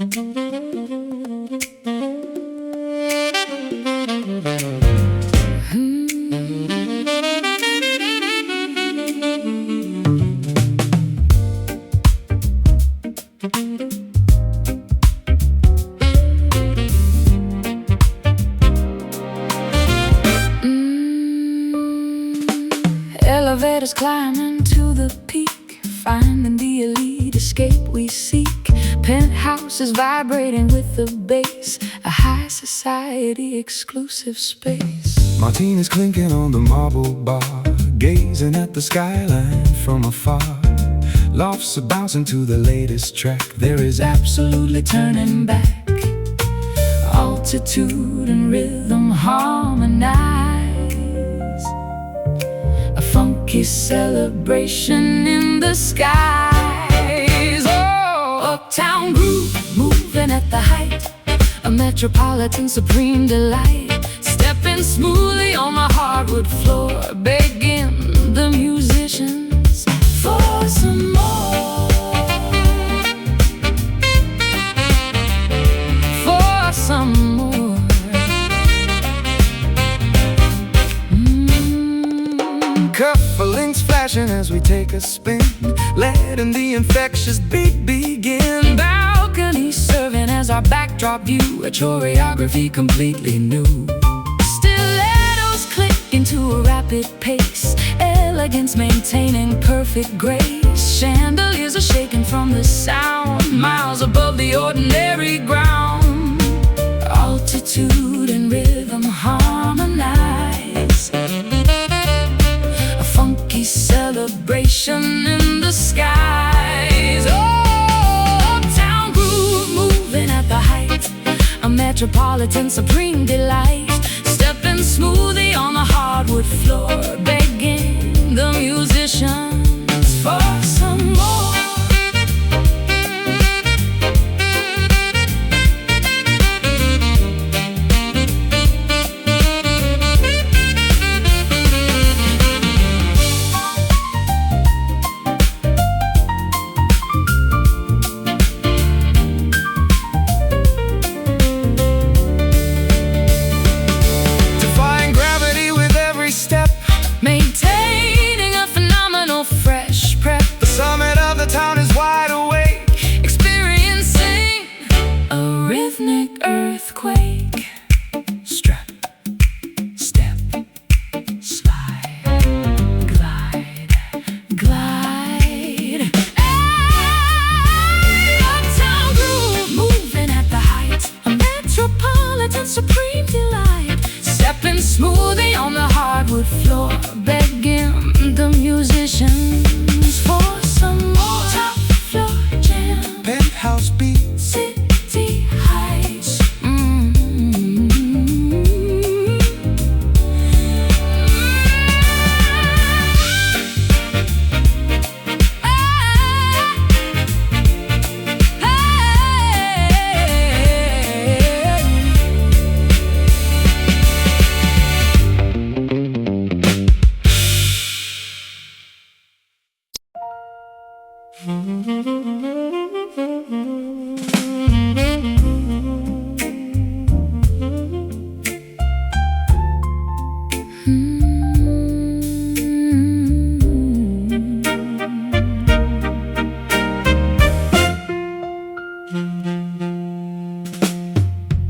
Elevators climbing to the peak, finding the elite escape we seek. Penthouses vibrating with the bass, a high society exclusive space. Martinis clinking on the marble bar, gazing at the skyline from afar. Lofts are bouncing to the latest track, there is absolutely turning back. Altitude and rhythm harmonize, a funky celebration in the skies. Oh, uptown groove, moving at the height, a metropolitan supreme delight. Stepping smoothly on the hardwood floor, begging the musicians for some more, for some more. Cufflinks flashing as we take a spin, letting the infectious beat begin. Balcony serving as our backdrop view, a choreography completely new. Stilettos clicking to a rapid pace, elegance maintaining perfect grace. Chandeliers are shaking from the sound, miles above the ordinary ground. Altitude and rhythm harmonize, a funky celebration in the skies. Oh, uptown groove, moving at the height, a metropolitan supreme delight. Stepping smoothly on the hardwood floor, begging the musicians for some more. Maintaining a phenomenal fresh prep, The summit of the town is wide awake, experiencing a rhythmic earthquake. Strut, step, slide, glide, glide. Hey, uptown groove, moving at the height, a metropolitan supreme delight. Stepping smoothly on the hardwood floor, begging the musicians for some more. Top floor jam, penthouse beats, city heights.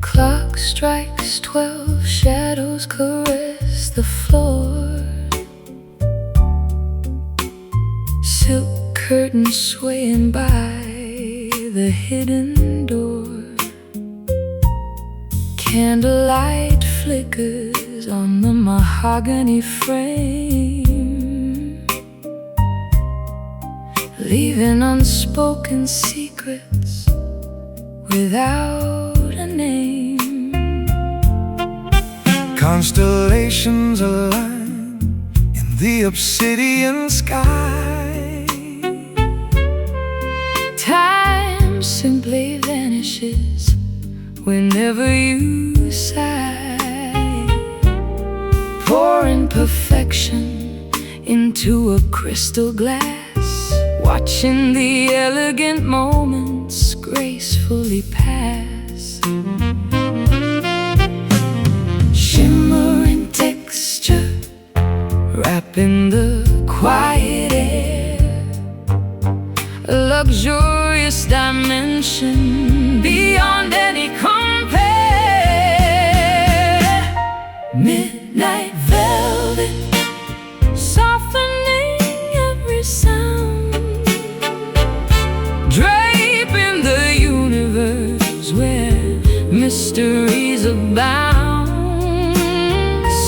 Clock strikes 12, shadows caress the floor. Silk curtains swaying by the hidden door. Candlelight flickers on the mahogany frame, leaving unspoken secrets without a name. constellations align in the obsidian sky. Time simply vanishes whenever you sigh, pouring perfection into a crystal glass, watching the elegant moments gracefully pass. Shimmering texture, wrapping the quiet air, a luxurious dimension beyond any compare. Midnight velvet, softening every sound, draping the universe where mysteries abound.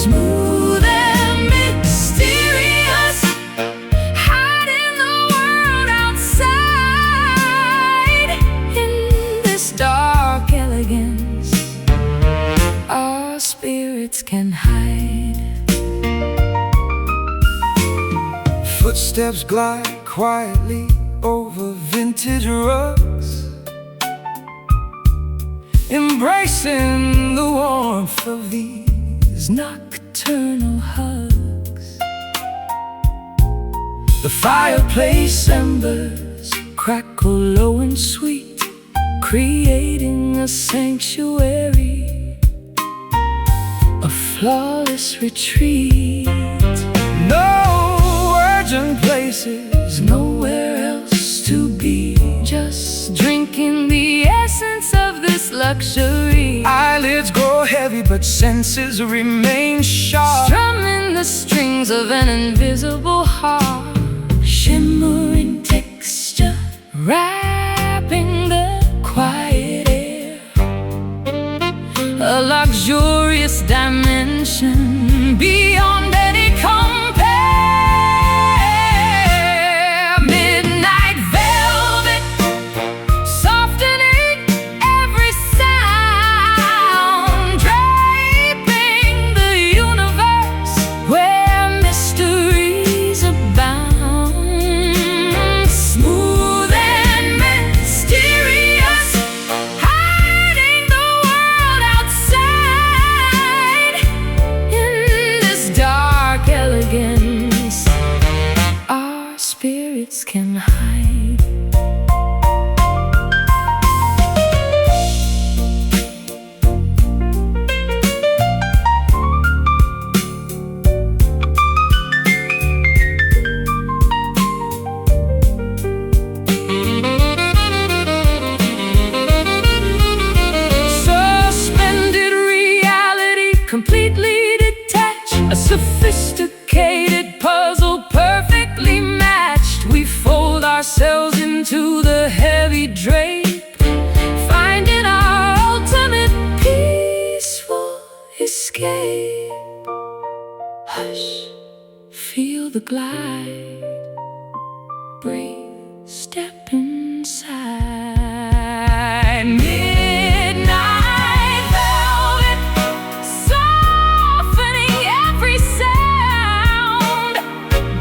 Smooth and mysterious, hiding the world outside. In this dark elegance, our spirits can hide. Footsteps glide quietly over vintage rugs, embracing the warmth of these nocturnal hugs. The fireplace embers crackle low and sweet, creating a sanctuary, a flawless retreat. No urgent places, nowhere else to be, just drinking the essence of this luxury. Eyelids grow heavy but senses remain sharp, Strumming the strings of an invisible harp. Shimmering texture, wrapping the quiet air, a luxurious dimension beyond any compare. Midnight velvet, softening every sound, draping the universe where mysteries abound. Smooth and mysterious, hiding the world outside. In this dark elegance, our spirits can hide. Suspended reality, completely detached, a sophisticated puzzle perfectly matched. We fold ourselves into the heavy drape, finding our ultimate peaceful escape. Hush, feel the glide, breathe, step inside. Midnight velvet, softening every sound,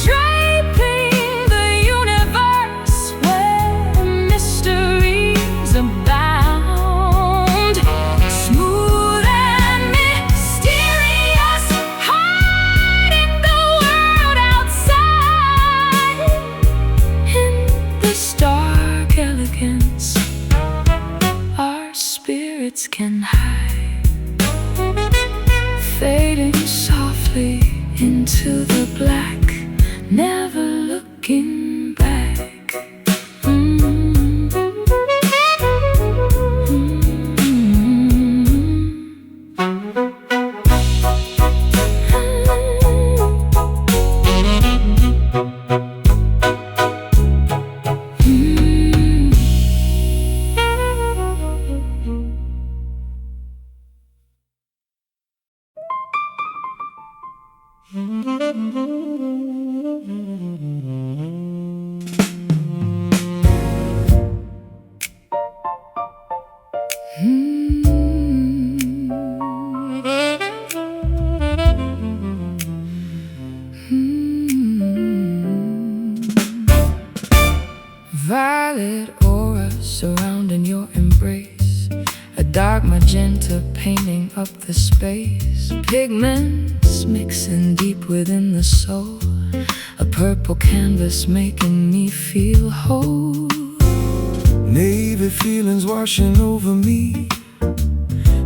draping the universe where mysteries abound. Smooth and mysterious, hiding the world outside. In this dark elegance, our spirits can hide, fading softly into the black, never looking back. Violet aura surrounding your embrace, a dark magenta painting up the space. Pigments mixing deep within the soul, a purple canvas making me feel whole. Navy earthly feelings washing over me,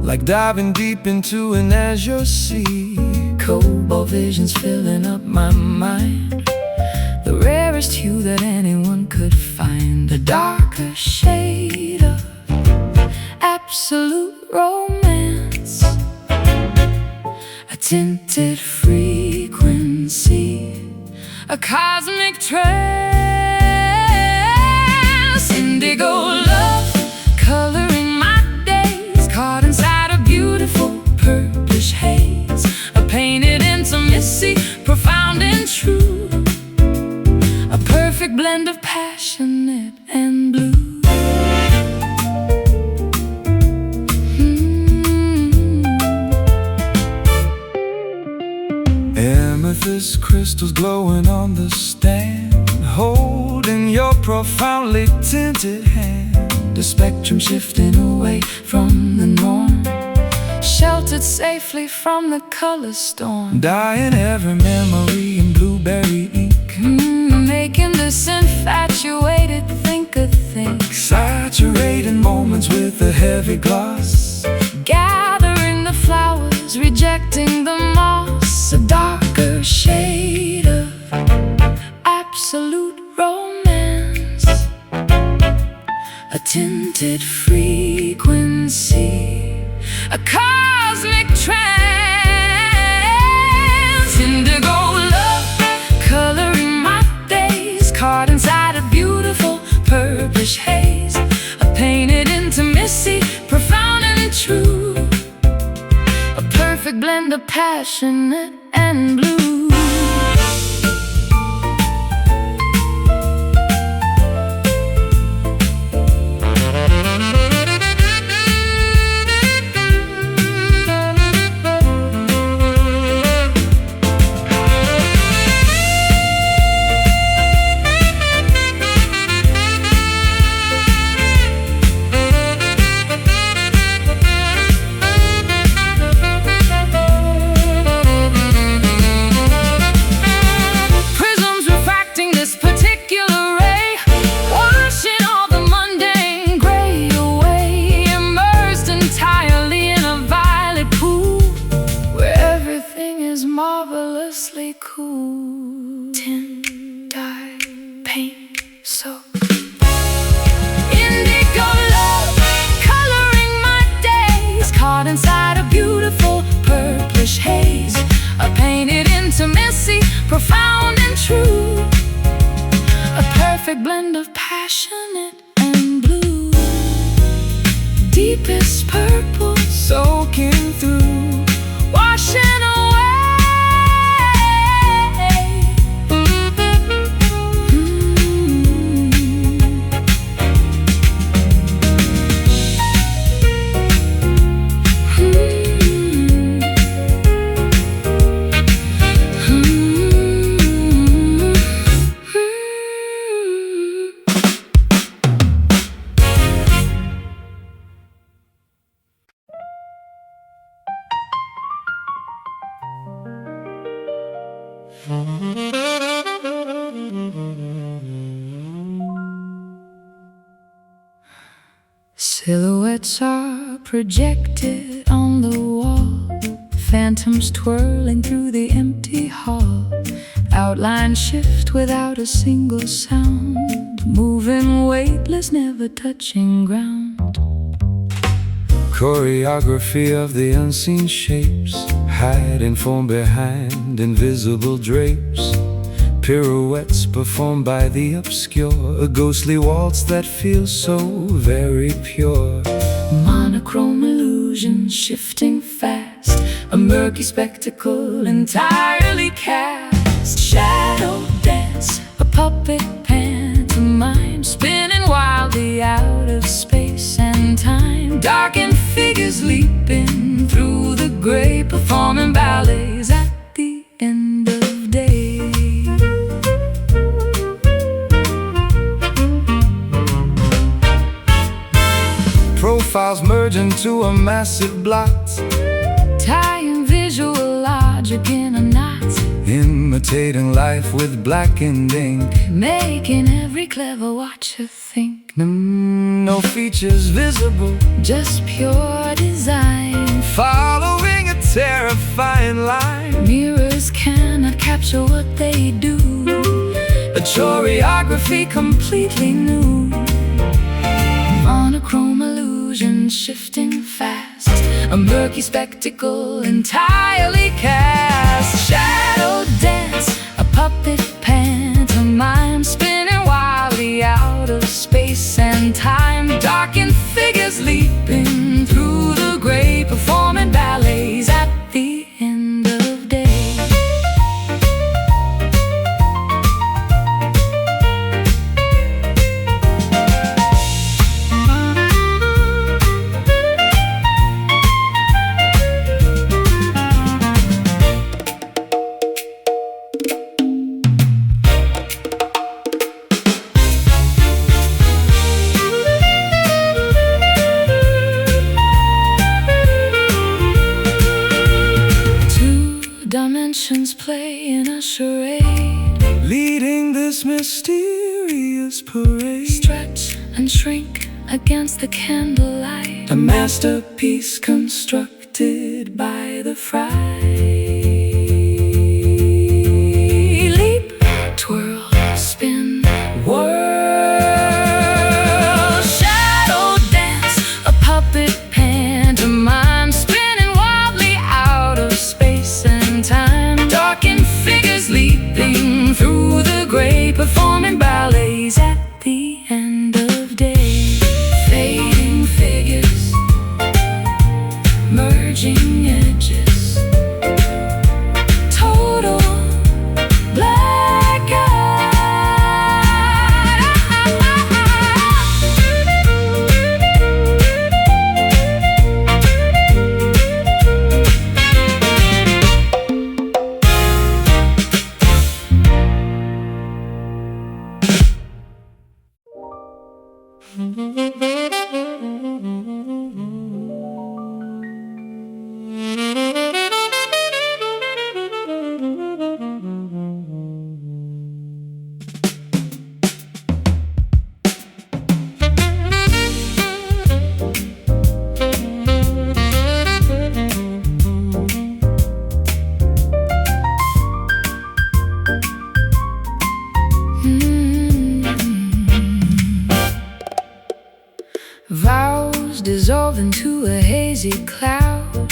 like diving deep into an azure sea. Cobalt visions filling up my mind, the rarest hue that anyone could find. A darker shade of absolute romance, a tinted frequency, a cosmic trance. Indigo love coloring my days, caught inside a beautiful purplish haze, a painted intimacy, profound and true, a perfect blend of passionate and blue. Amethyst crystals glowing on the stand, holding your profoundly tinted hand. The spectrum shifting away from the norm, sheltered safely from the color storm. Dyeing every memory in blueberry ink, making this infatuated think-a-think. Saturating moments with a heavy gloss, Gathering the flowers, rejecting the moss. A darker shade of absolute romance, a tinted frequency, a cosmic trance. Indigo love coloring my days, caught inside a beautiful purplish haze, a painted intimacy, profound and true, a perfect blend of passionate and blue. Marvelously cool, tin, dye, paint, soap. Indigo love coloring my days, caught inside a beautiful purplish haze, a painted intimacy, profound and true, a perfect blend of passionate and blue. Deepest purple soaking through, washing away. Silhouettes are projected on the wall, phantoms twirling through the empty hall. Outlines shift without a single sound, moving weightless, never touching ground. Choreography of the unseen shapes, hiding from behind invisible drapes. Pirouettes performed by the obscure, a ghostly waltz that feels so very pure. Monochrome illusions shifting fast, a murky spectacle entirely cast. Shadow dance, a puppet pantomime, spinning wildly out of space and time. Darkened figures leaping through the gray, performing ballets at the end of day. Profiles merge into a massive blot, tying visual logic in a knot, imitating life with blackened ink, making every clever watcher think. no features visible, just pure design. following a terrifying line. Mirrors cannot capture what they do. A choreography completely new. Monochrome illusion shifting fast, a murky spectacle entirely cast. Shadow dance, a puppet pantomime, spinning wildly out of space and time. Darkened figures leaping through the gray, performing ballets at the end of day. Dimensions play in a charade, leading this mysterious parade. stretch and shrink against the candlelight, A masterpiece constructed by the fry. leap, twirl, spin, Whirl, shadow dance, a puppet pantomime, spinning wildly out of space and time. Darkened figures leaping through the gray, performing ballets at the end of day. Fading figures, merging edges, total vows dissolve into a hazy cloud,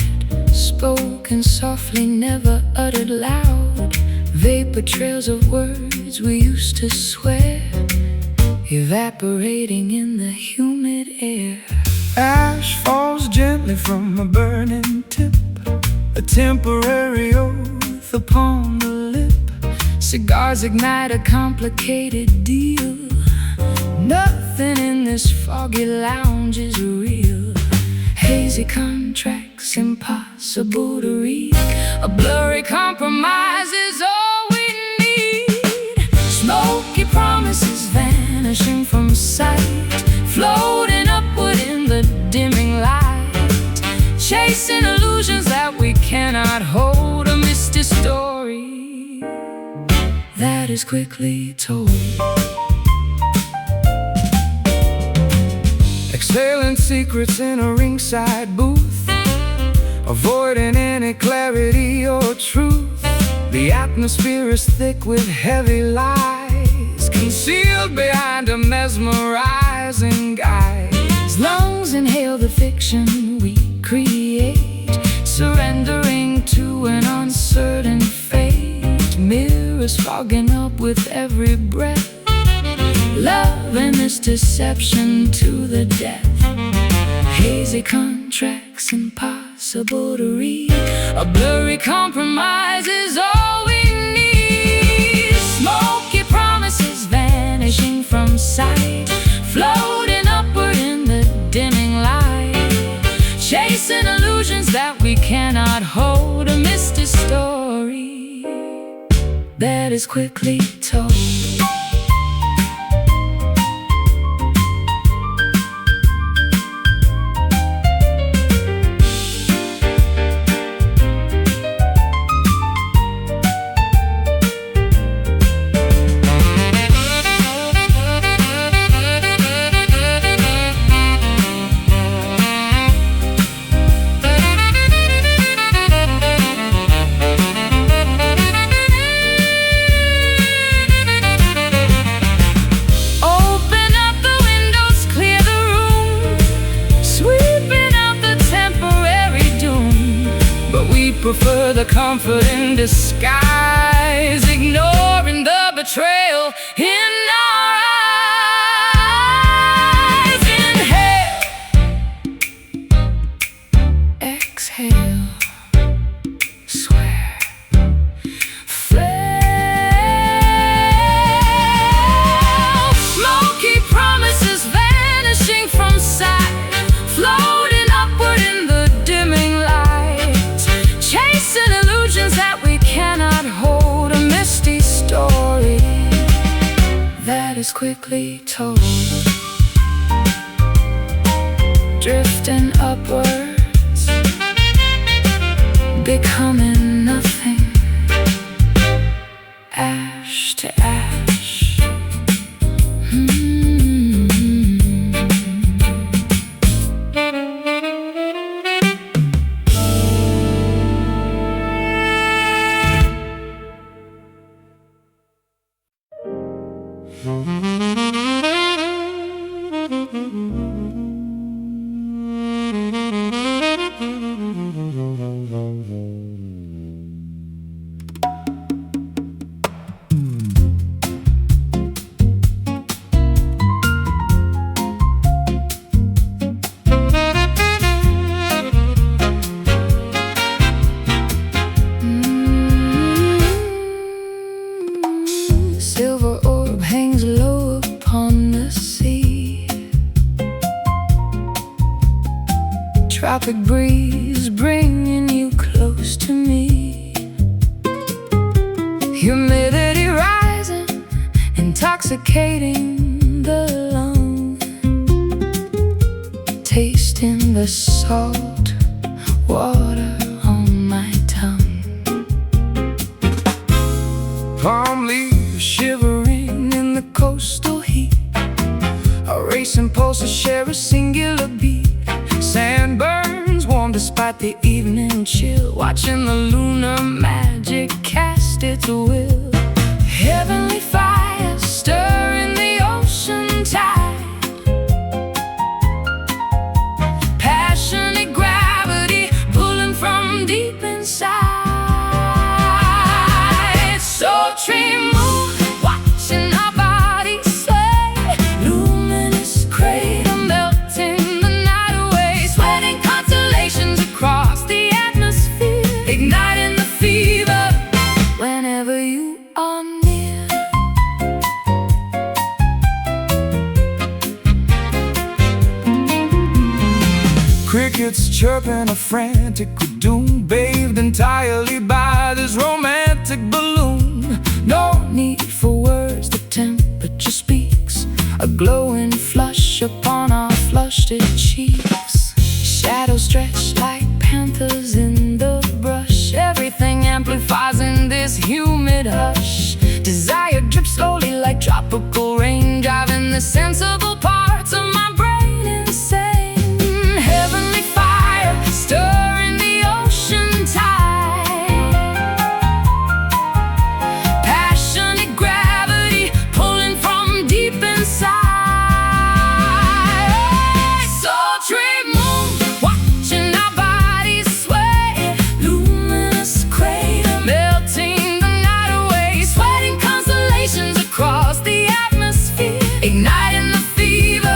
spoken softly, never uttered loud. Vapor trails of words we used to swear, evaporating in the humid air. ash falls gently from a burning tip, a temporary oath upon the lip. Cigars ignite a complicated deal. Nothing in this foggy lounge is real. Hazy contracts, impossible to read. A blurry compromise is all we need. Smoky promises vanishing from sight, floating upward in the dimming light. Chasing illusions that we cannot hold. A misty story that is quickly told. Exhaling secrets in a ringside booth, avoiding any clarity or truth. The atmosphere is thick with heavy lies, concealed behind a mesmerizing guise. Lungs inhale the fiction we create, surrendering to an uncertain fate. Mirrors fogging up with every breath, love and this deception to the death. Hazy contracts, impossible to read. A blurry compromise is all we need. Smoky promises vanishing from sight, floating upward in the dimming light. Chasing illusions that we cannot hold. A misty story that is quickly told. prefer the comfort in disguise, ignoring the betrayal in our eyes. Inhale, exhale, swear, fail. Smoky promises vanishing from sight, floating upward in the dimming light, chasing illusions that we cannot hold. A misty story that is quickly told, drifting upwards, becoming nothing, ash to ash. Silver orb hangs low upon the sea, tropic breeze bringing you close to me, humidity rising, intoxicating the lung, tasting the salt water on my tongue. Palm leaves shivering in the coastal heat, a racing pulses share a singular beat. Sand burns warm despite the evening chill, watching the lunar magic cast its will. Heavenly fire stirring the ocean tide, passionate gravity pulling from deep inside. Sultry moon watching our bodies sway, luminous crater melting the night away, sweating constellations across the atmosphere, igniting the fever whenever you are near. Crickets chirping a frantic doom, bathed entirely by this romantic balloon. No need for words, the temperature speaks, a glowing flush upon our flushed cheeks. Shadows stretch like panthers in the brush, everything amplifies in this humid hush. Desire drips slowly like tropical rain, driving the sensible parts of my brain insane. Heavenly fire stirring the ocean tide, passionate gravity pulling from deep inside. Sultry moon watching our bodies sway, luminous crater melting the night away, sweating constellations across the atmosphere, igniting the fever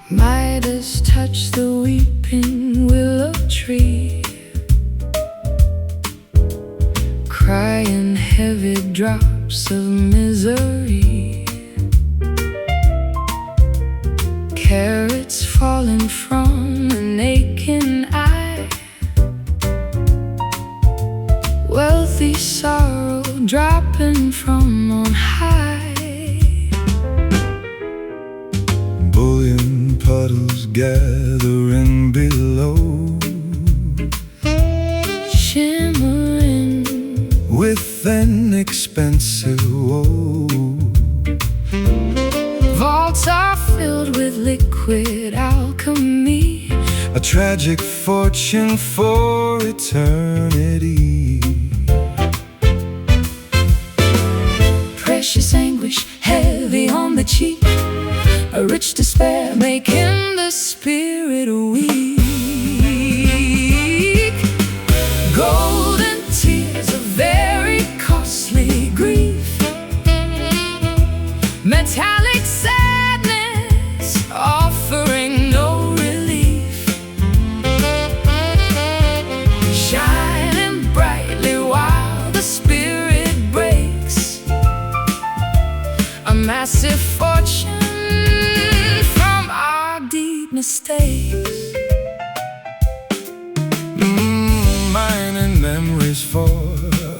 Midas touched the weeping willow tree, crying heavy drops of misery. Carrots falling from an aching eye, wealthy sorrow dropping from on high. Bullion puddles gathering below, shimmering with an expensive woe. Vaults are filled with liquid alchemy, A tragic fortune for eternity. precious anguish heavy on the cheek, a rich despair making the spirit weak. Golden tears of very costly grief, metallic sadness offering no relief, shining brightly while the spirit breaks a massive fortune from our deep mistakes. Mining memories for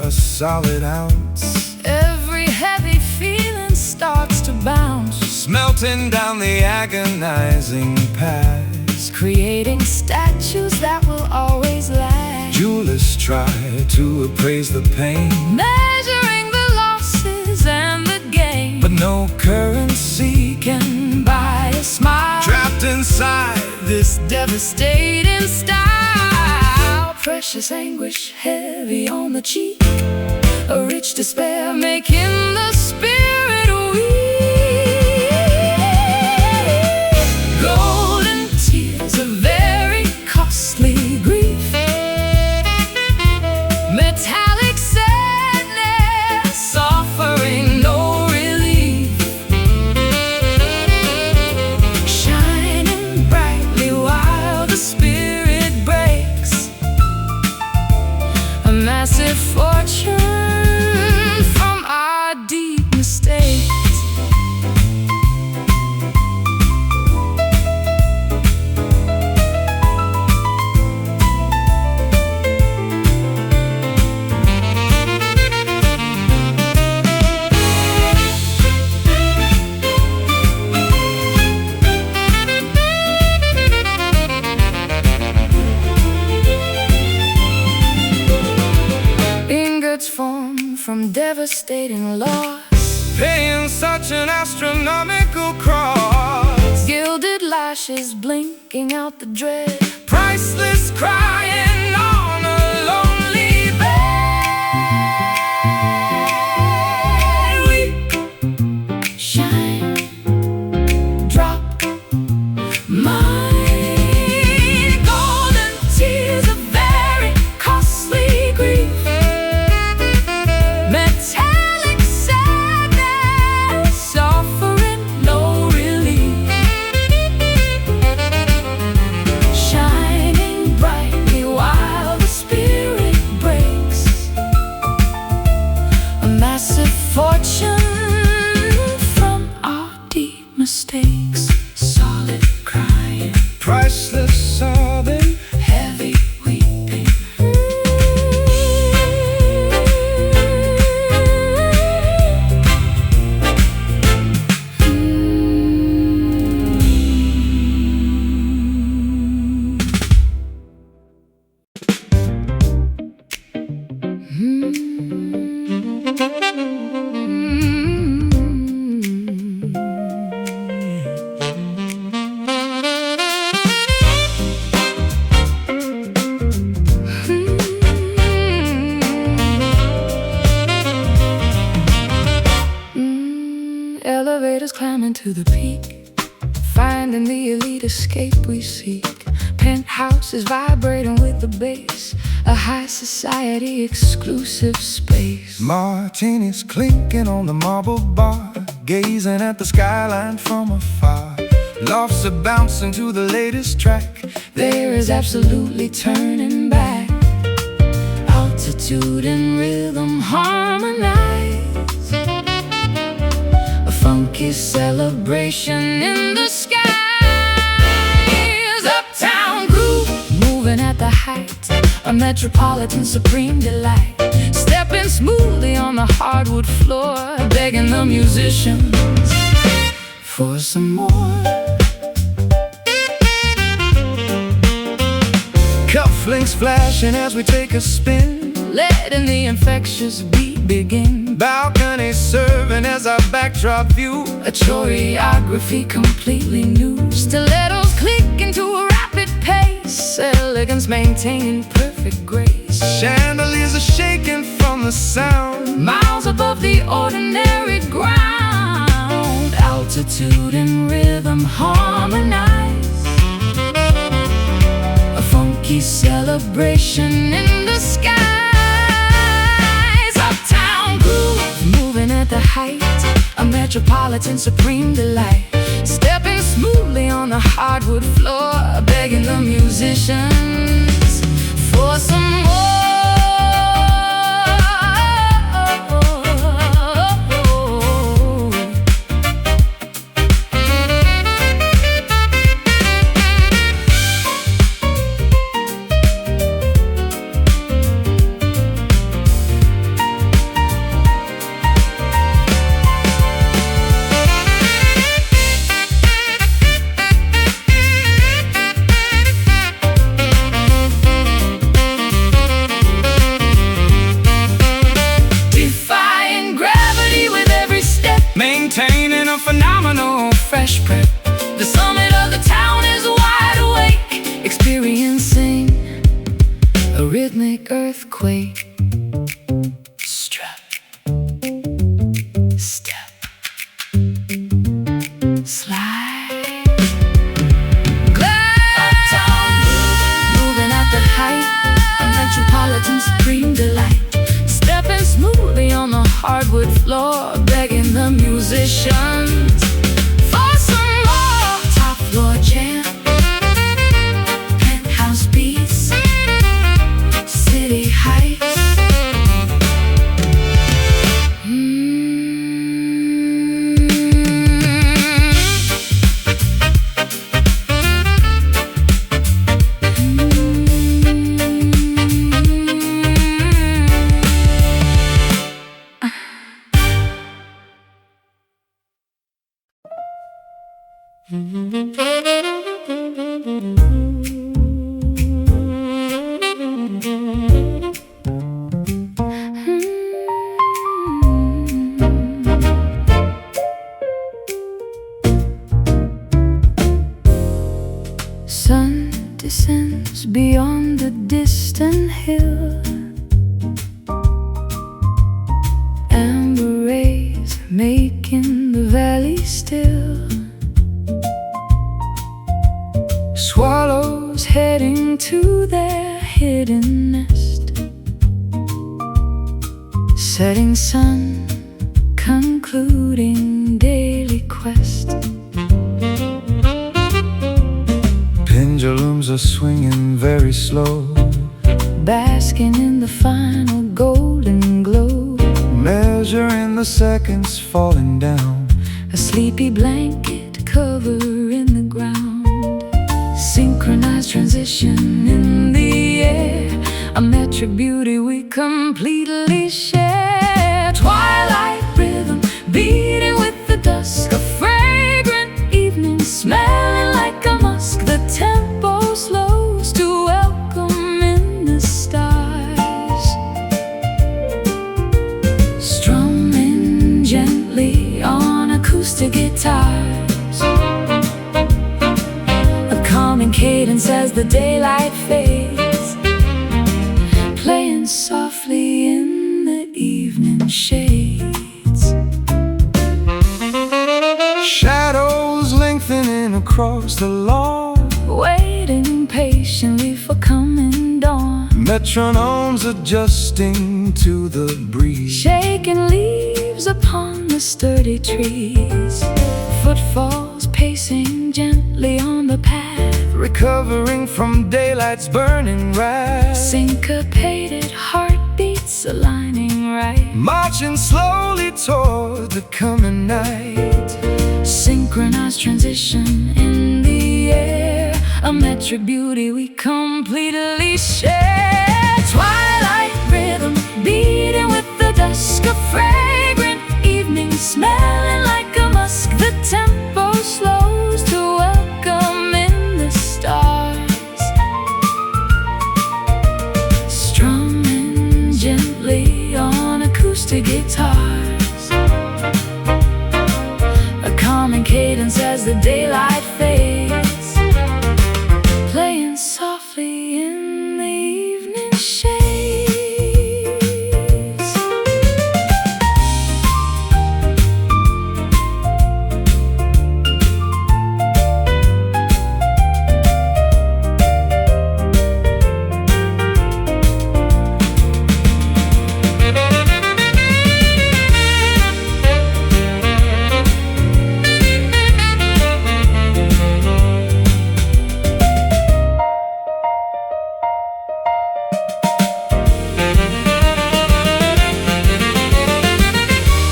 a solid ounce, Every heavy feeling starts to bounce, smelting down the agonizing past. creating statues that will always last, Jewelers try to appraise the pain, measuring the losses and the gain, but no currency can buy a smile, trapped inside this devastating style. Precious anguish heavy on the cheek, a rich despair making the spirit weak. Golden tears of very costly grief, metallic sadness offering no relief, shining brightly while the spirit breaks a massive fortune from our deep mistakes. Ingots formed from devastating loss, paying such an astronomical cross. gilded lashes blinking out the dread, Priceless crying on a lonely bed. weep, shine, drop, mine. Golden tears of very costly grief, metallic sadness offering no relief, shining brightly while the spirit breaks a massive fortune from our deep mistakes. Solid crying, Priceless sobbing, heavy weeping. escape we seek. Penthouses vibrating with the bass, a high society exclusive space. Martinis clinking on the marble bar, gazing at the skyline from afar. Lofts are bouncing to the latest track. There is absolutely turning back. Altitude and rhythm harmonize, a funky celebration in the skies. Uptown groove, moving at the height, a metropolitan supreme delight. Stepping smoothly on the hardwood floor, begging the musicians for some more. Cufflinks flashing as we take a spin, letting the infectious beat begin. balcony serving as our backdrop view. A choreography completely new. Stilettos clicking to a rapid pace, elegance maintaining perfect grace. Chandeliers are shaking from the sound, Miles above the ordinary ground. Altitude and rhythm harmonize, a funky celebration in the skies. Uptown groove, moving at the height, a metropolitan supreme delight. Stepping smoothly on the hardwood floor, begging the musicians for some more. Maintaining a phenomenal fresh prep. The summit of the town is wide awake, experiencing a rhythmic earthquake. Strut, step, slide, glide. Uptown moving at the height, a metropolitan supreme delight. Stepping smoothly on the hardwood floor, begging the musicians for some more. Top floor jam, penthouse beats, city heights. Sun descends beyond the distant hill. Amber rays making the valley still. Swallows heading to their hidden nest. Setting sun concluding daily quest. Pendulums are swinging very slow, Basking in the final golden glow. measuring the seconds falling down. A sleepy blanket covering the ground. Synchronized transition in the air, a metric beauty we completely share. Twilight rhythm beating with the dusk, a fragrant evening smelling like a musk. The tempo slows to welcome in the stars, strumming gently on acoustic guitars. A calming cadence as the daylight fades, playing softly in the metronomes adjusting to the breeze. Shaking leaves upon the sturdy trees, footfalls pacing gently on the path, Recovering from daylight's burning wrath. syncopated heartbeats aligning right, Marching slowly toward the coming night. synchronized transition in the air, a metric beauty we completely share. Twilight rhythm beating with the dusk, a fragrant evening smelling like a musk. The tempo slows to welcome in the stars, strumming gently on acoustic guitars, a calming cadence as the daylight fades, playing softly in the evening shades.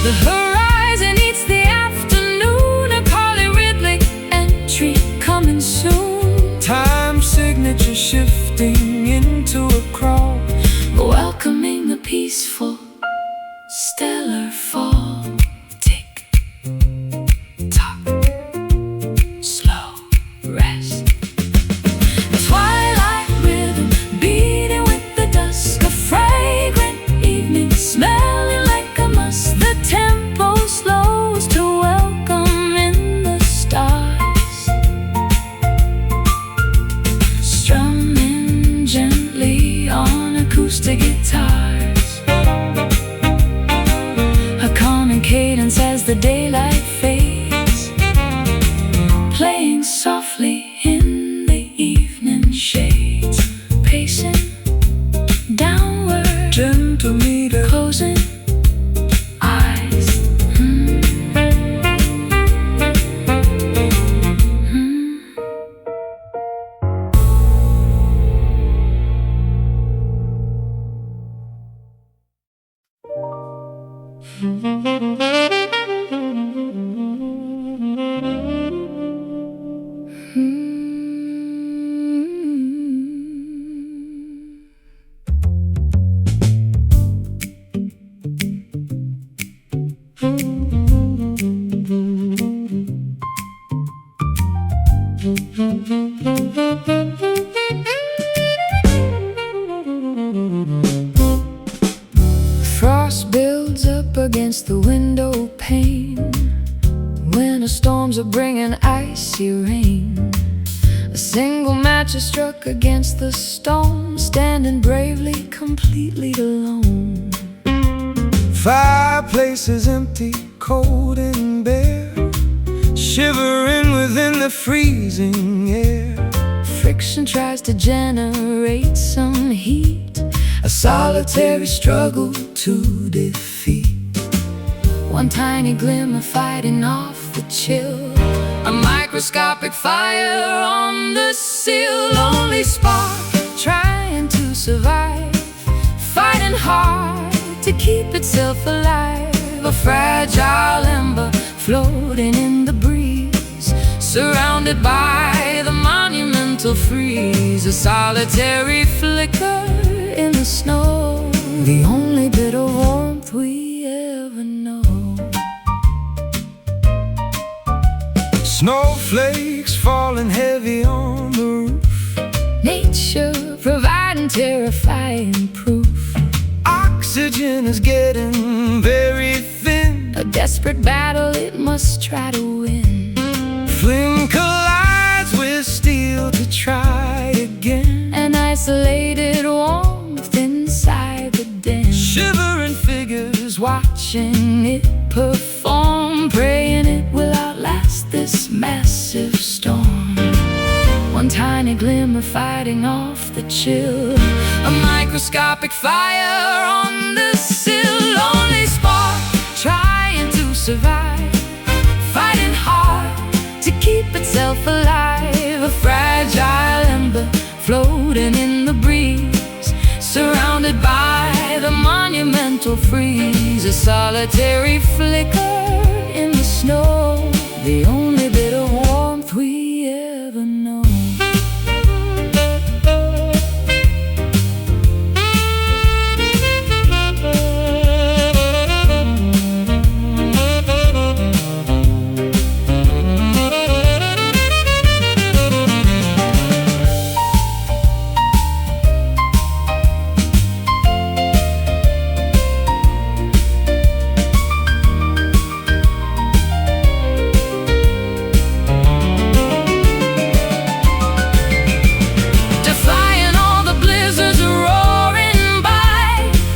The horizon eats the afternoon, a polyrhythmic entry coming soon, Time signature shifting into a crawl, welcoming the peaceful stellar fall. Tick tock, slow rest. The twilight rhythm beating with the dusk, a fragrant evening smelling like a musk. The tempo slows to welcome in the stars, strumming gently on acoustic guitars, a calming cadence as the daylight fades, playing softly in the evening shades, pacing downward, gentle meter, closing eyes. Frost builds up against the window pane, winter storms are bringing icy rain. A single match is struck against the stone, standing bravely, completely alone. Fireplace is empty, cold and bare, shivering within the freezing air. Friction tries to generate some heat, A solitary struggle to defeat. one tiny glimmer fighting off the chill, a microscopic fire on the sill. Lonely spark trying to survive, fighting hard to keep itself alive. A fragile ember floating in the breeze, surrounded by the monumental freeze. A solitary flicker in the snow, the only bit of warmth we ever know. Snowflakes falling heavy on the roof, Nature providing terrifying proof, oxygen is getting very thin. a desperate battle it must try to win. Flint collides with steel to try again. An isolated warmth inside the den, Shivering figures watching it perform, praying it will outlast this massive storm. One tiny glimmer fighting off the chill, a micro microscopic fire on the sill. Lonely spark trying to survive, fighting hard to keep itself alive. A fragile ember floating in the breeze, surrounded by the monumental freeze. A solitary flicker in the snow, the only bit of warmth we ever know.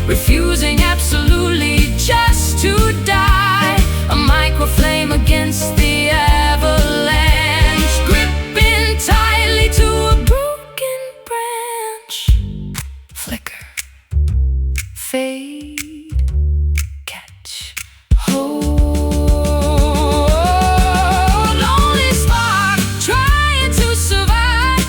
Refusing absolutely just to die, a microflame against the avalanche, gripping tightly to a broken branch. Flicker, fade, catch, hold. Lonely spark trying to survive,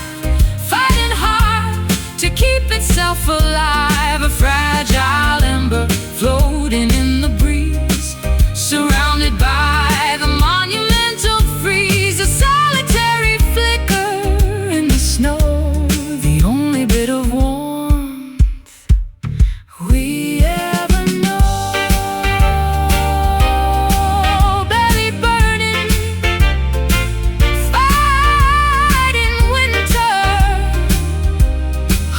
fighting hard to keep itself alive. A fragile ember floating in the breeze, surrounded by the monumental freeze. A solitary flicker in the snow, the only bit of warmth we ever know. Belly burning, fighting winter,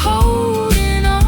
holding on.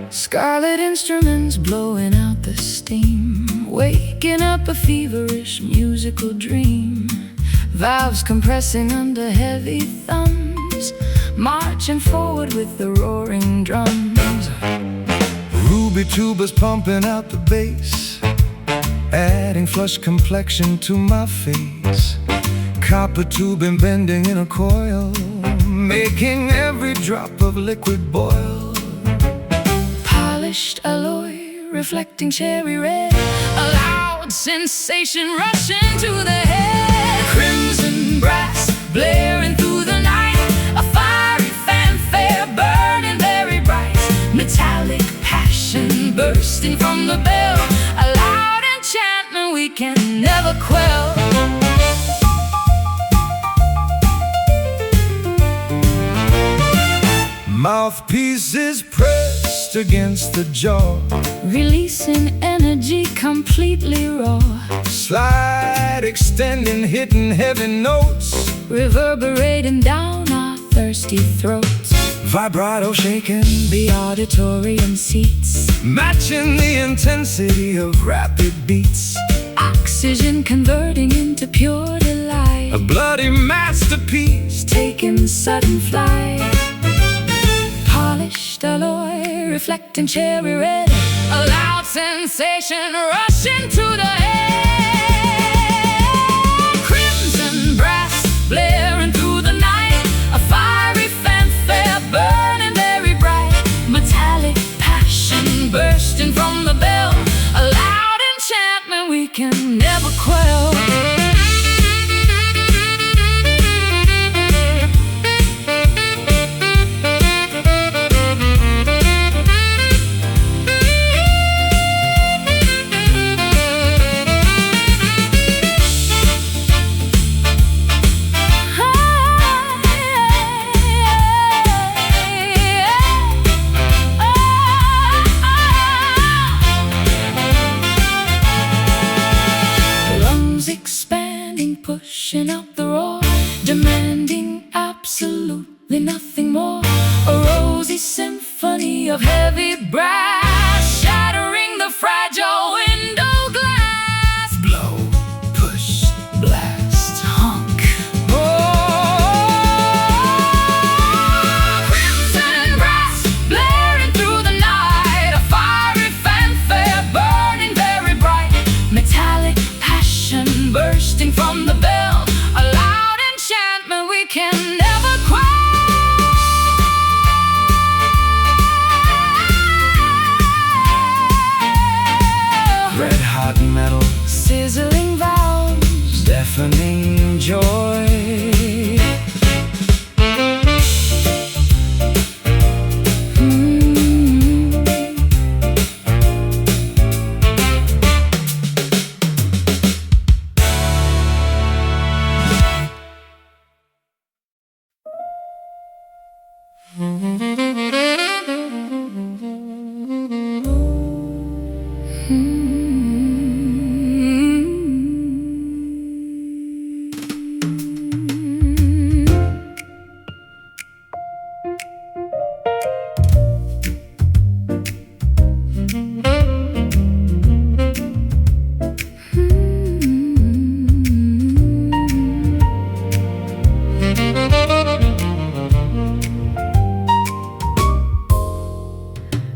Scarlet instruments blowing out the steam, waking up a feverish musical dream. Valves compressing under heavy thumbs, marching forward with the roaring drums. Ruby tubas pumping out the bass, adding flush complexion to my face. Copper tubing bending in a coil, making every drop of liquid boil. Polished alloy, reflecting cherry red, a loud sensation rushing to the head. Crimson brass blaring through the night, a fiery fanfare burning very bright. Metallic passion bursting from the bell, a loud enchantment we can never quell. Mouthpieces pressed against the jaw, releasing energy completely raw. Slide extending, hitting heavy notes, reverberating down our thirsty throats. Vibrato shaking the auditorium seats, matching the intensity of rapid beats. Oxygen converting into pure delight, A bloody masterpiece taking sudden flight. Polished alloy, reflecting cherry red, a loud sensation rushing to the head. Crimson brass blaring through the night, a fiery fanfare burning very bright. Metallic passion bursting from the bell, a loud enchantment we can never quell. out the roar, demanding absolutely nothing more. A rosy symphony of heavy brass, shattering the fragile window glass. Blow, push, blast, honk. Oh, crimson brass blaring through the night, a fiery fanfare burning very bright, metallic passion bursting from the bell, a loud enchantment we can never quell. Red hot metal, Sizzling valves, deafening joy.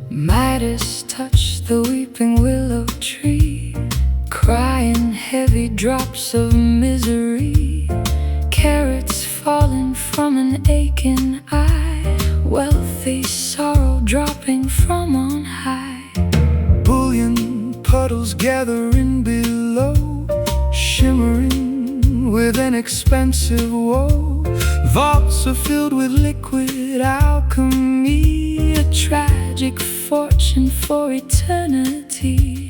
Midas touched the weeping willow tree, crying heavy drops of misery. Carrots falling from an aching eye, wealthy sorrow dropping from on high. Bullion puddles gathering below, shimmering with an expensive woe. Vaults are filled with liquid alchemy, A tragic fortune for eternity.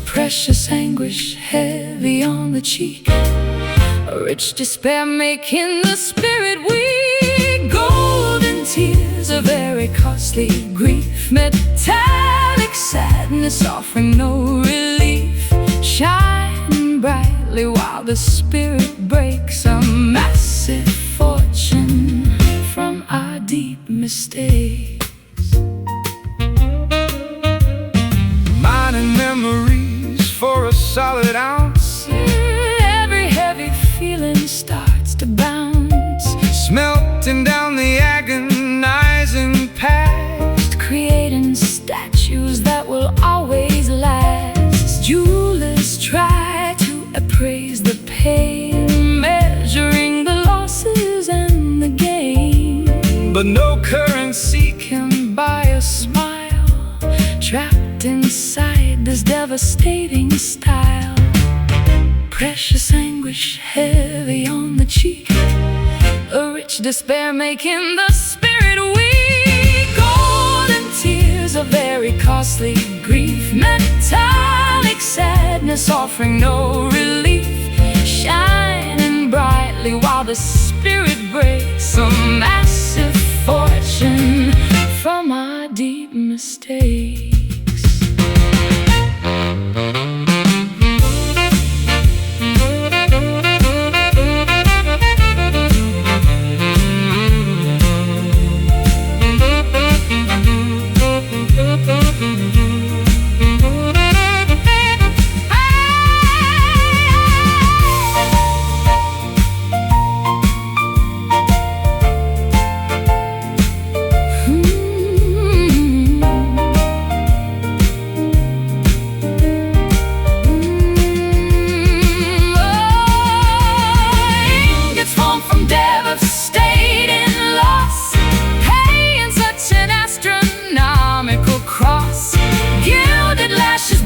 Precious anguish heavy on the cheek, a rich despair making the spirit weak. Golden tears, a very costly grief, metallic sadness offering no relief. Shine brightly while the spirit breaks, a massive fortune from our deep mistakes. mining memories for a solid ounce. Every heavy feeling starts to bounce, Smelting down the agonizing past, creating statues that will always last. Jewelers try to appraise the pain, measuring the losses and the gain. but no currency Can buy a smile, trapped inside this devastating style. Precious anguish heavy on the cheek, a rich despair making the spirit weak. Golden tears, a very costly grief, metallic sadness offering no relief. Shining brightly while the spirit breaks, a massive fortune from our deep mistakes.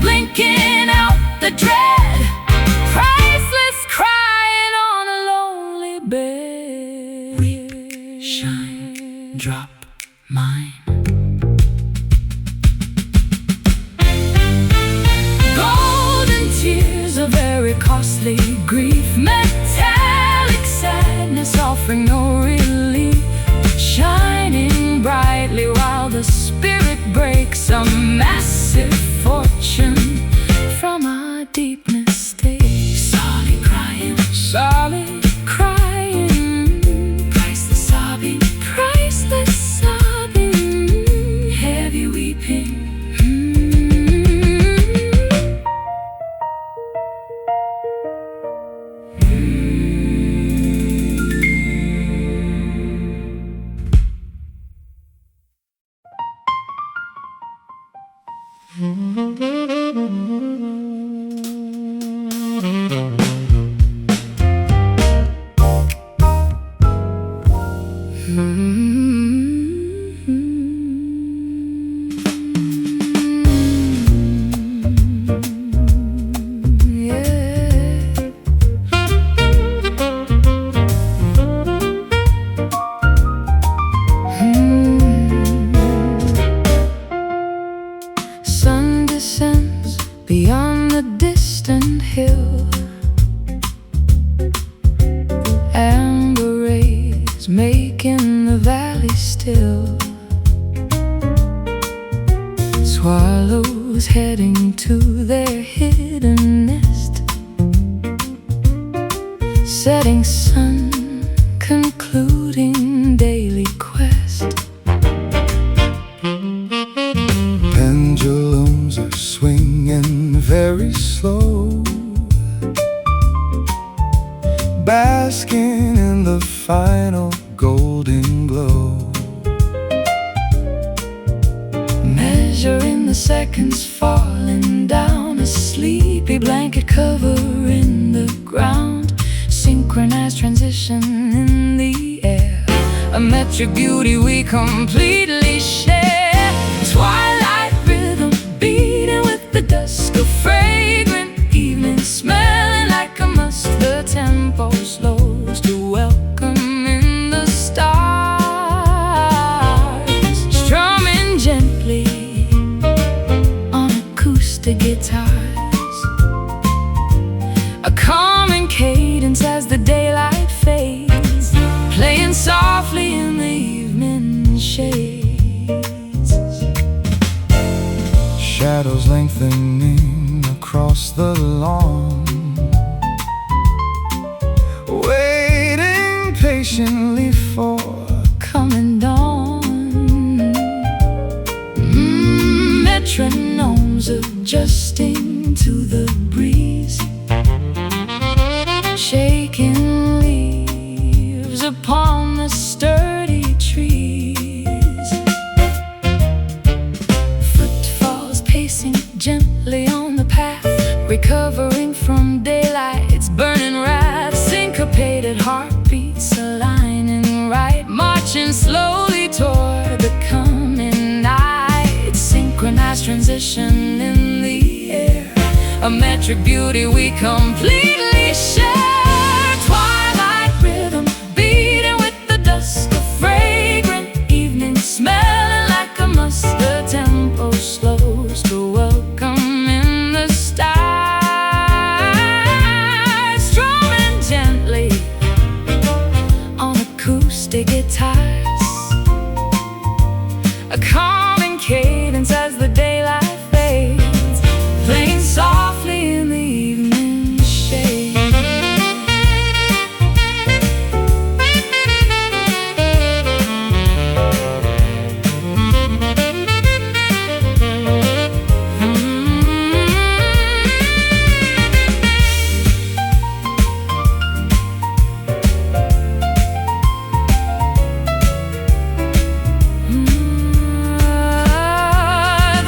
Blinking out the dread, priceless crying on a lonely bed. Weep, shine, drop, mine. Golden tears, a very costly grief, metallic sadness offering no relief. Shining brightly while the spirit breaks, a massive fortune from our deep mistakes. Solid crying, Solid making the valley still. Swallows heading to their hidden nest. Setting sun concluding daily quest. Pendulums are swinging very slow, basking in the final golden glow. Measuring the seconds falling down, a sleepy blanket covering the ground. Synchronized transition in the air, a metric beauty we completely share. Twilight rhythm beating with the dusk, a fragrant evening smelling like a musk. The tempo slows to welcome in the stars, strumming gently on acoustic guitars. A calming cadence as the daylight fades, playing softly in the evening shades. Shadows lengthening across the lawn, waiting patiently for coming dawn. Metronomes adjusting to the breeze, shaking leaves upon the sturdy trees. Footfalls pacing gently on the path, recovering from daylight's burning wrath. Syncopated heartbeats aligning right, marching slowly toward the coming night. Synchronized transition in the air, a metric beauty we completely share. Twilight rhythm beating with the dusk, a fragrant evening smelling like a musk. The tempo slows to welcome in the stars, strumming gently on acoustic guitars. A calming cadence as the daylight fades, playing softly in the evening shade.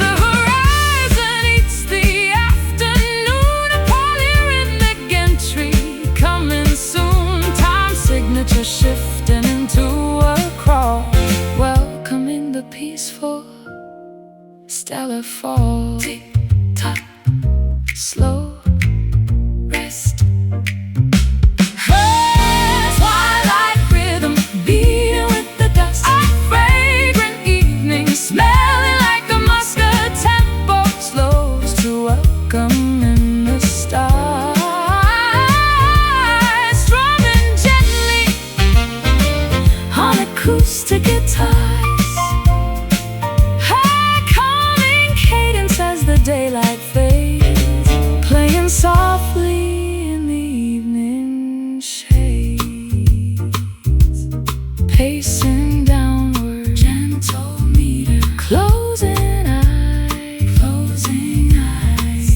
The horizon eats the afternoon upon rhythmic entry coming soon. Time signature shifting into a crawl, welcoming the peaceful stellar fall. Tick tock, slow rest. Twilight rhythm beating with the dusk, a fragrant evening smelling like a musk. A tempo slows to welcome in the stars, strumming gently on acoustic guitars. A calming cadence as the daylight fades, playing softly in the evening shades. Pacing downward, gentle meter, closing eyes, closing eyes.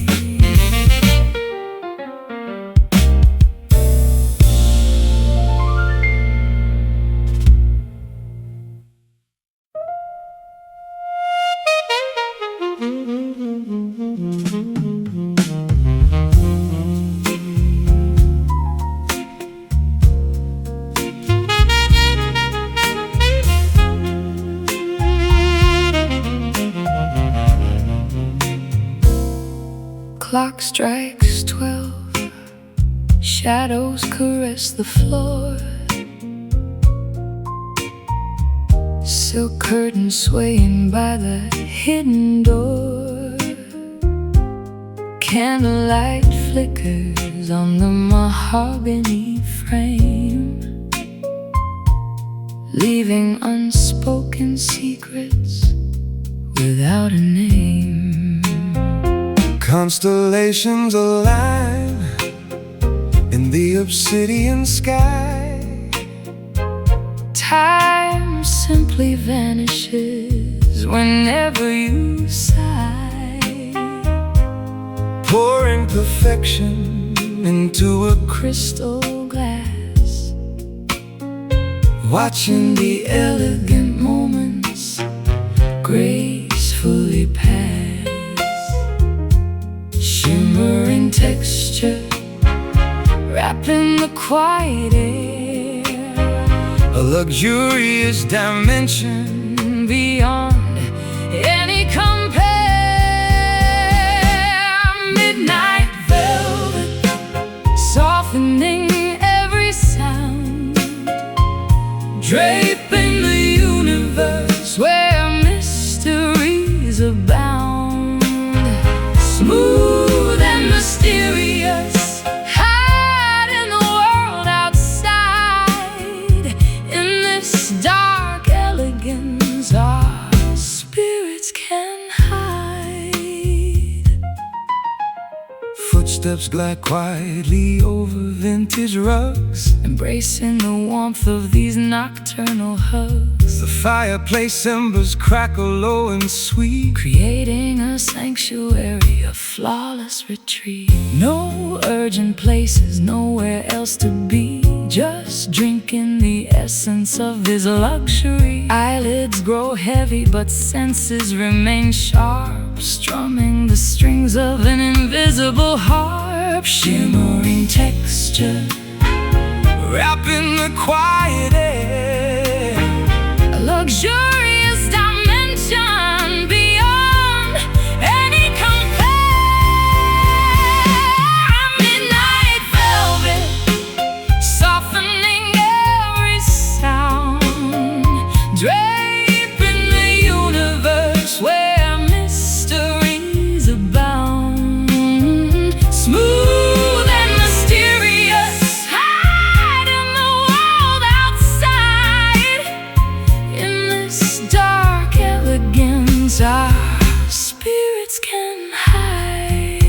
Clock strikes 12, shadows caress the floor. Silk curtains swaying by the hidden door. Candlelight flickers on the mahogany frame. leaving unspoken secrets without a name. Constellations align in the obsidian sky. Time simply vanishes whenever you sigh, Pouring perfection into a crystal glass, watching the elegant moments gracefully pass. Shimmering texture wrapping the quiet air, a luxurious dimension beyond any compare. Midnight velvet, softening every sound, draping the universe where mysteries abound. Smooth and mysterious, hide in the world outside. In this dark elegance, our spirits can hide. Footsteps glide quietly over vintage rugs, Embracing the warmth of these nocturnal hugs, the fireplace embers crackle low and sweet, creating a sanctuary of flawless retreat. No urgent places, nowhere else to be, just drinking the essence of this luxury. Eyelids grow heavy but senses remain sharp, strumming the strings of an invisible harp. Shimmering texture wrapping the quiet air, a luxurious dimension beyond any compare. Midnight velvet, softening every sound, draping the universe where mysteries abound. Smooth and mysterious, hide in the world outside. In this dark elegance, our spirits can hide.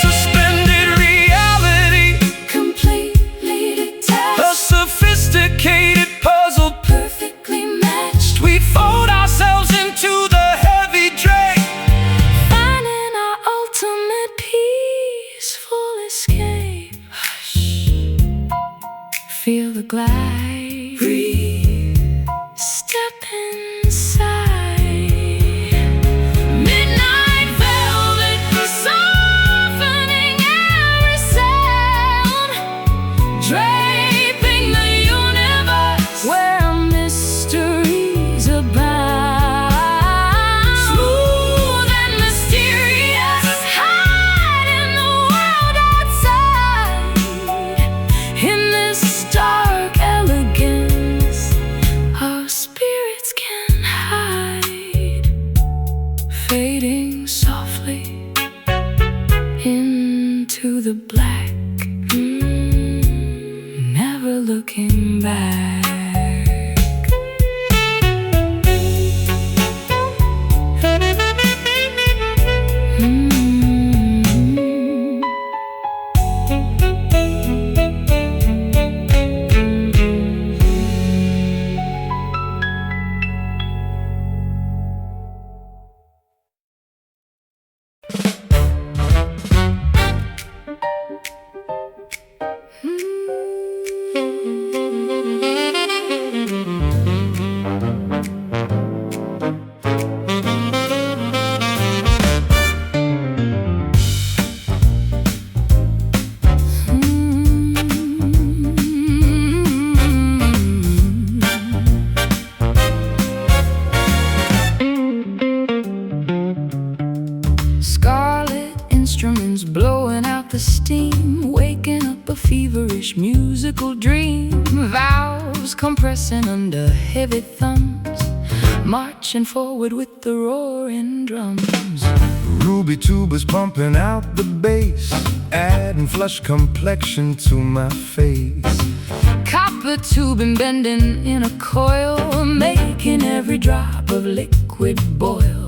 suspended reality, Completely a detached, sophisticated puzzle. perfectly matched, We fold ourselves into the heavy drape, finding our ultimate peaceful escape. Hush, feel the glide, breathe, step inside. Midnight velvet, softening every sound, draping the universe where mysteries abound. Smooth and mysterious, hide in the world outside. In this dark elegance, our spirits can hide, fading softly into the black, never looking back. dream, vows compressing under heavy thumbs, marching forward with the roaring drums. Ruby tubas pumping out the bass, adding flush complexion to my face. Copper tubing bending in a coil, making every drop of liquid boil.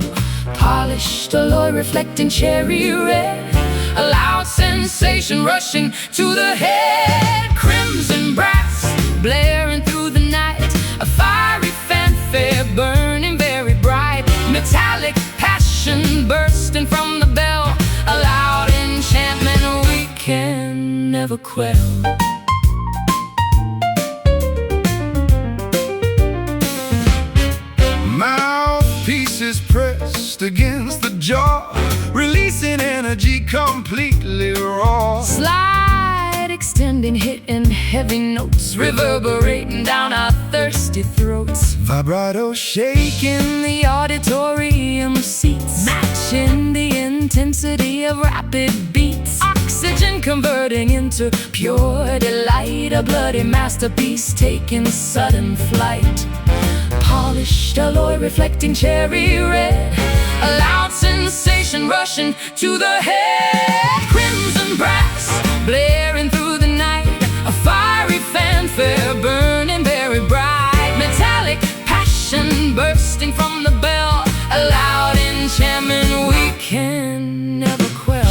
Polished alloy reflecting cherry red, a loud sensation rushing to the head. Crimson brass blaring through the night, a fiery fanfare burning very bright. Metallic passion bursting from the bell, a loud enchantment we can never quell. Mouthpieces pressed against the jaw, releasing energy completely raw. Slide extending, hitting heavy notes, reverberating down our thirsty throats. Vibrato shaking The auditorium seats, matching the intensity of rapid beats. Oxygen converting into pure delight, a bloody masterpiece taking sudden flight. Polished alloy reflecting cherry red, a loud sensation rushing to the head. Crimson brass blaring through the night, a fiery fanfare burning very bright. Metallic passion bursting from the bell, a loud enchantment we can never quell.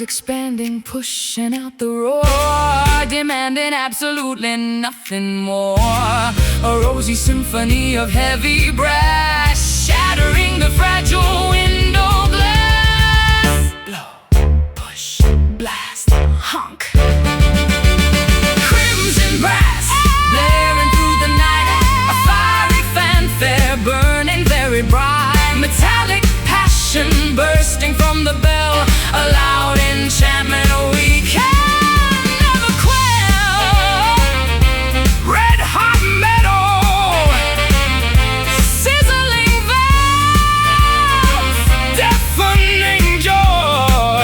Expanding, pushing out the roar, demanding absolutely nothing more. A rosy symphony of heavy brass, shattering the fragile window glass. Blow, push, blast, honk. Crimson brass blaring through the night, a fiery fanfare burning very bright. Metallic passion bursting from the bell, a loud enchantment we can never quell. Red hot metal, sizzling valves, deafening joy.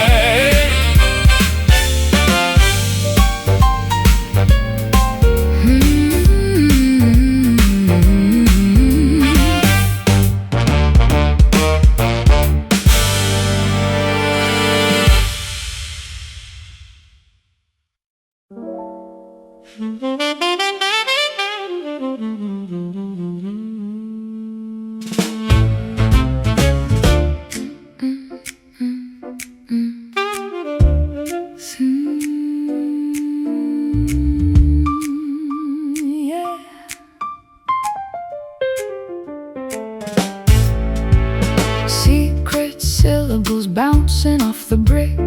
Secret syllables bouncing off the brick,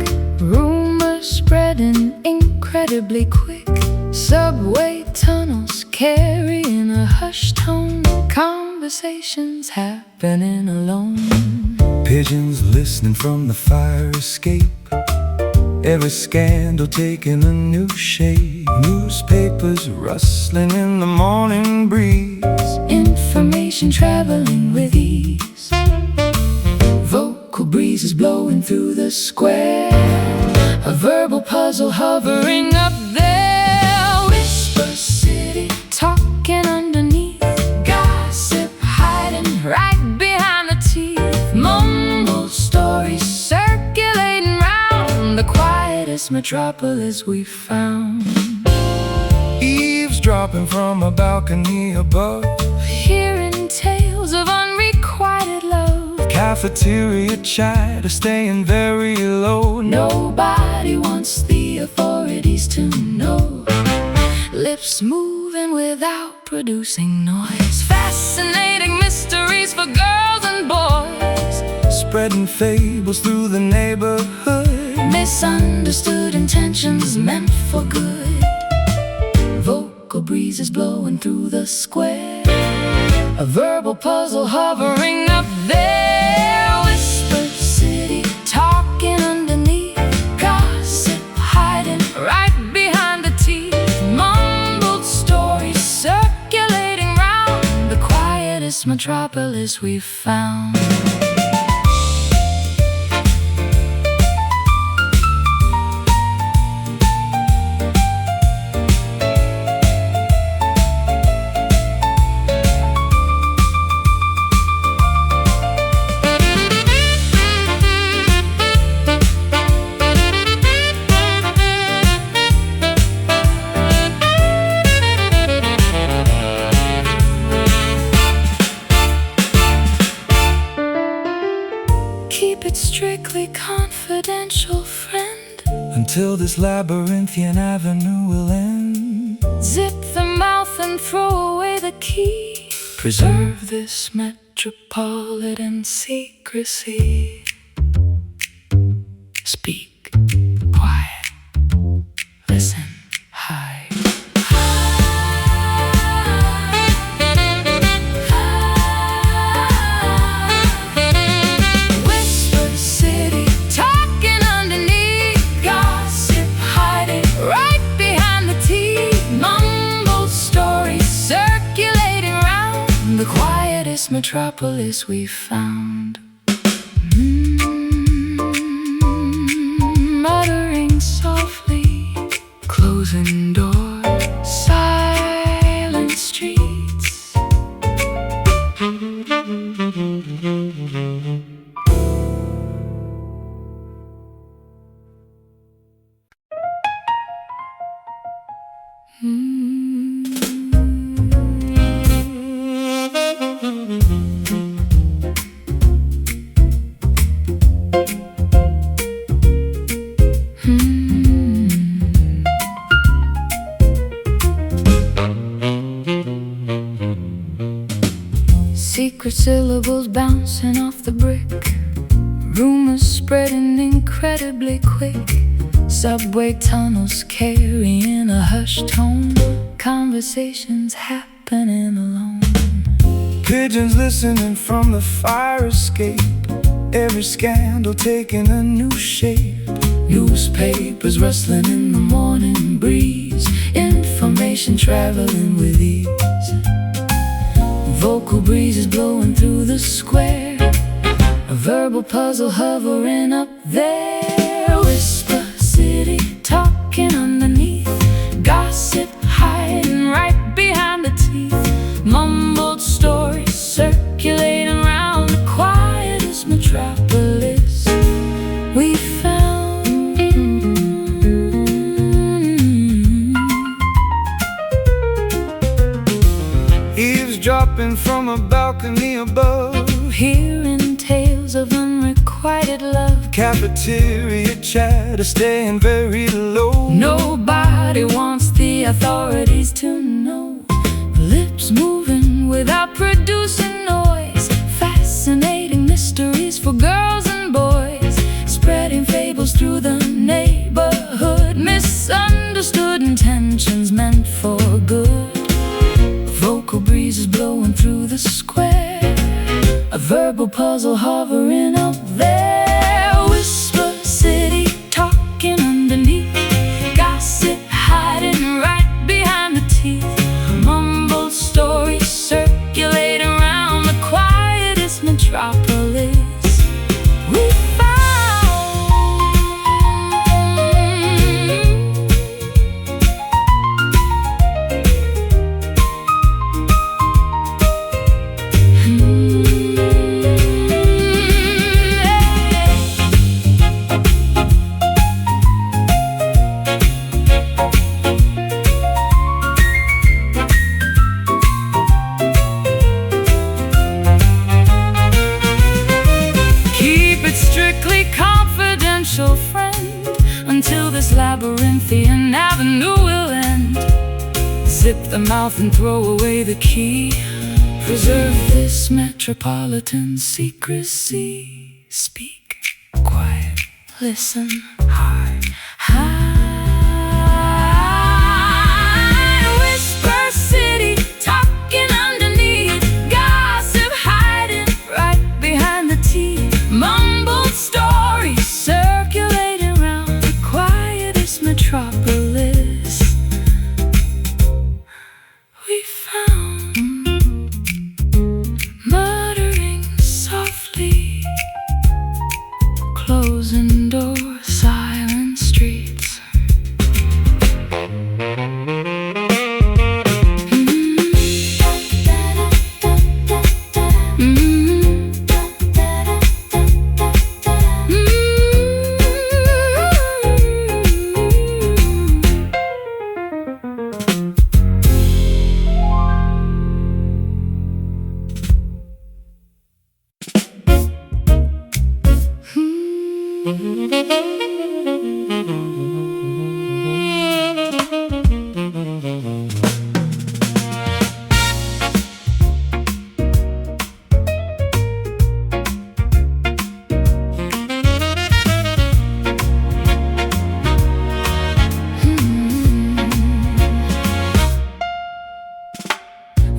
rumors spreading incredibly quick. Subway tunnels carrying a hushed tone, conversations happening alone. Pigeons listening from the fire escape, every scandal taking a new shape. Newspapers rustling in the morning breeze, Information traveling with ease. Vocal breezes blowing through the square, a verbal puzzle hovering up there. Whisper city talking underneath, gossip hiding right behind the teeth. Mumbled stories circulating round, the quietest metropolis we found. Eavesdropping from a balcony above, Hearing tales of unrequited love. cafeteria chatter staying very low. Nobody wants the authorities to know. Lips moving without producing noise. Fascinating mysteries for girls and boys. Spreading fables through the neighborhood. Misunderstood intentions meant for good. Vocal breezes blowing through the square. A verbal puzzle hovering up there. Whisper city, talking underneath. Gossip hiding right behind the teeth. Mumbled stories circulating round the quietest metropolis we've found. Keep it strictly confidential, friend, until this labyrinthian avenue will end. Zip the mouth and throw away the key. Preserve this metropolitan secrecy. Speak quiet, listen high. The quietest metropolis we've found. Muttering softly, closing doors, silent streets. Secret syllables bouncing off the brick. Rumors spreading incredibly quick. Subway tunnels carrying a hushed tone. Conversations happening alone. Pigeons listening from the fire escape. Every scandal taking a new shape. Newspapers rustling in the morning breeze. Information traveling with ease. Vocal breezes blowing through the square. A verbal puzzle hovering up there. Whisper city, talking underneath. Gossip hiding right behind the teeth. Mumbled stories circulating around the quietest metropolis we found. Eavesdropping from a balcony above. Hearing tales of unrequited love. Cafeteria chatter staying very low. Nobody wants the authorities to know. Lips moving without producing noise. Fascinating mysteries for girls and boys. Spreading fables through the neighborhood. Misunderstood intentions meant for good. Vocal breezes blowing through the square. A verbal puzzle hovering up there. Whisper city, talking underneath. Gossip hiding right behind the teeth. Mumbled stories circulating around the quietest metropolis we friend, until this labyrinthian avenue will end. Zip the mouth and throw away the key. Preserve this metropolitan secrecy. Speak quiet, listen high, high. Whisper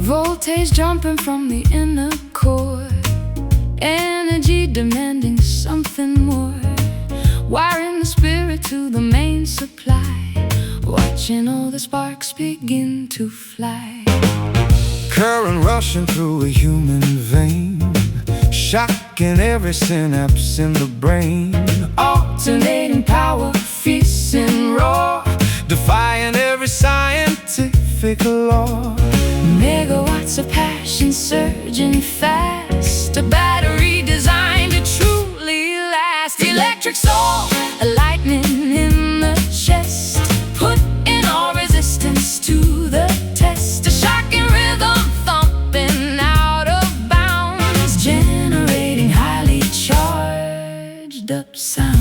Voltage jumping from the inner core, energy demanding something more. Wiring the spirit to the main supply, watching all the sparks begin to fly. Current rushing through a human vein, shocking every synapse in the brain. Alternating power, feast and roar, Defying every scientific law. megawatts of passion surging fast, a battery designed to truly last. Electric soul, a lightning in the chest, putting all resistance to the test. A shocking rhythm thumping out of bounds, generating highly charged up sounds.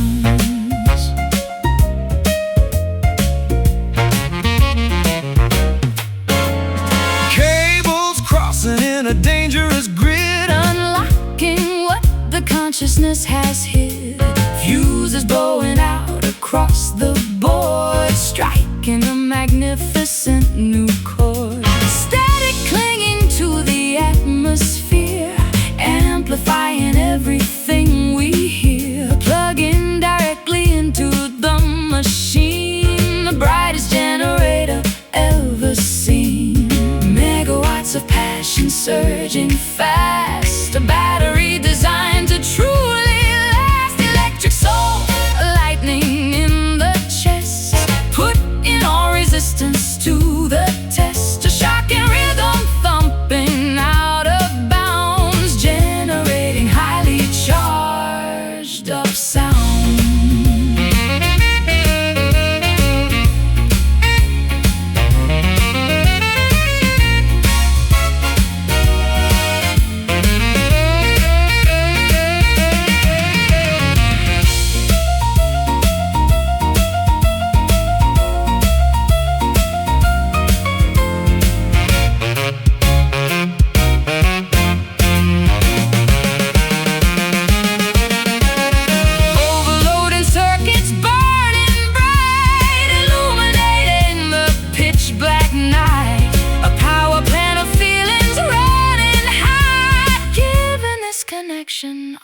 In a dangerous grid, Unlocking what the consciousness has hid. Fuses blowing out across the board, striking a magnificent new chord. Static clinging to the atmosphere, amplifying everything we hear. Plugging directly into the machine, the brightest generator ever seen. Megawatts of passion surging fast, a battery designed to truly last. Electric soul, lightning in the chest, putting all resistance to the test. A shocking rhythm thumping out of bounds, generating highly charged up sound.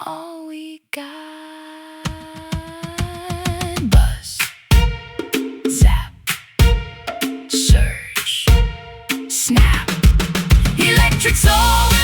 All we got. Buzz, zap, surge, snap. Electric soul.